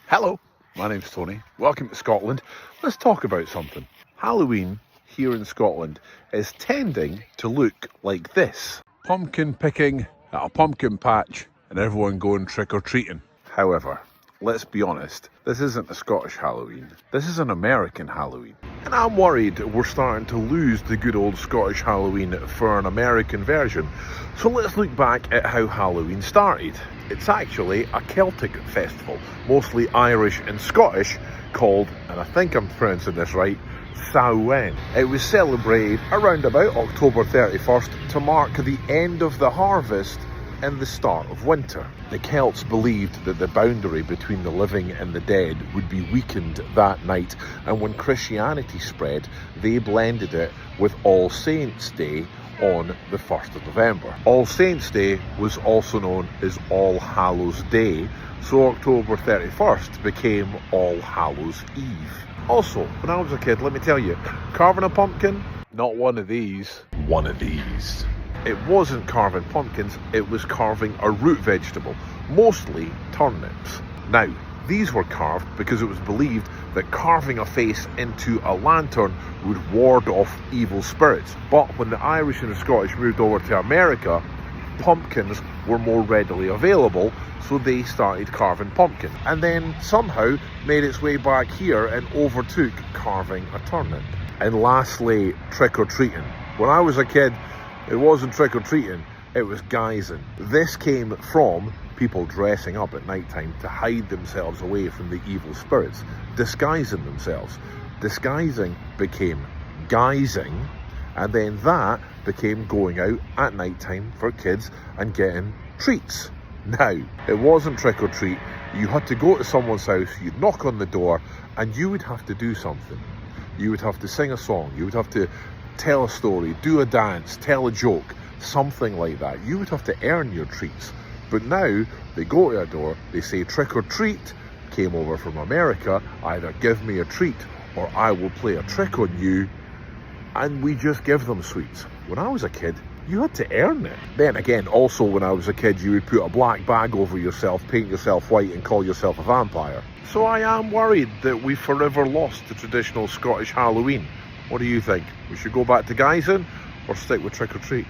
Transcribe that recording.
Hello, my name's Tony. Welcome to Scotland. Let's talk about something. Halloween here in Scotland is tending to look like this. Pumpkin picking at a pumpkin patch and everyone going trick-or-treating. However, let's be honest, this isn't a Scottish Halloween. This is an American Halloween. And I'm worried we're starting to lose the good old Scottish Halloween for an American version. So let's look back at how Halloween started. It's actually a Celtic festival, mostly Irish and Scottish, called, and I think I'm pronouncing this right, Samhain. It was celebrated around about October 31st to mark the end of the harvest and the start of winter. The Celts believed that the boundary between the living and the dead would be weakened that night, and when Christianity spread, they blended it with All Saints' Day on the 1st of November. All Saints' Day was also known as All Hallows' Day, so October 31st became All Hallows' Eve. Also, when I was a kid, let me tell you, carving a pumpkin, not one of these, one of these. It wasn't carving pumpkins, it was carving a root vegetable, mostly turnips. Now, these were carved because it was believed that carving a face into a lantern would ward off evil spirits. But when the Irish and the Scottish moved over to America, pumpkins were more readily available, so they started carving pumpkin. And then somehow made its way back here and overtook carving a turnip. And lastly, trick-or-treating. When I was a kid, it wasn't trick-or-treating, it was guising. This came from people dressing up at night time to hide themselves away from the evil spirits, disguising themselves. Disguising became guising, and then that became going out at night time for kids and getting treats. Now, it wasn't trick-or-treat. You had to go to someone's house, you'd knock on the door, and you would have to do something. You would have to sing a song, you would have to tell a story, do a dance, tell a joke, something like that. You would have to earn your treats. But now, they go to a door, they say trick or treat, came over from America, either give me a treat or I will play a trick on you, and we just give them sweets. When I was a kid, you had to earn it. Then again, also when I was a kid, you would put a black bag over yourself, paint yourself white and call yourself a vampire. So I am worried that we forever lost the traditional Scottish Halloween. What do you think? We should go back to guising or stick with trick or treat?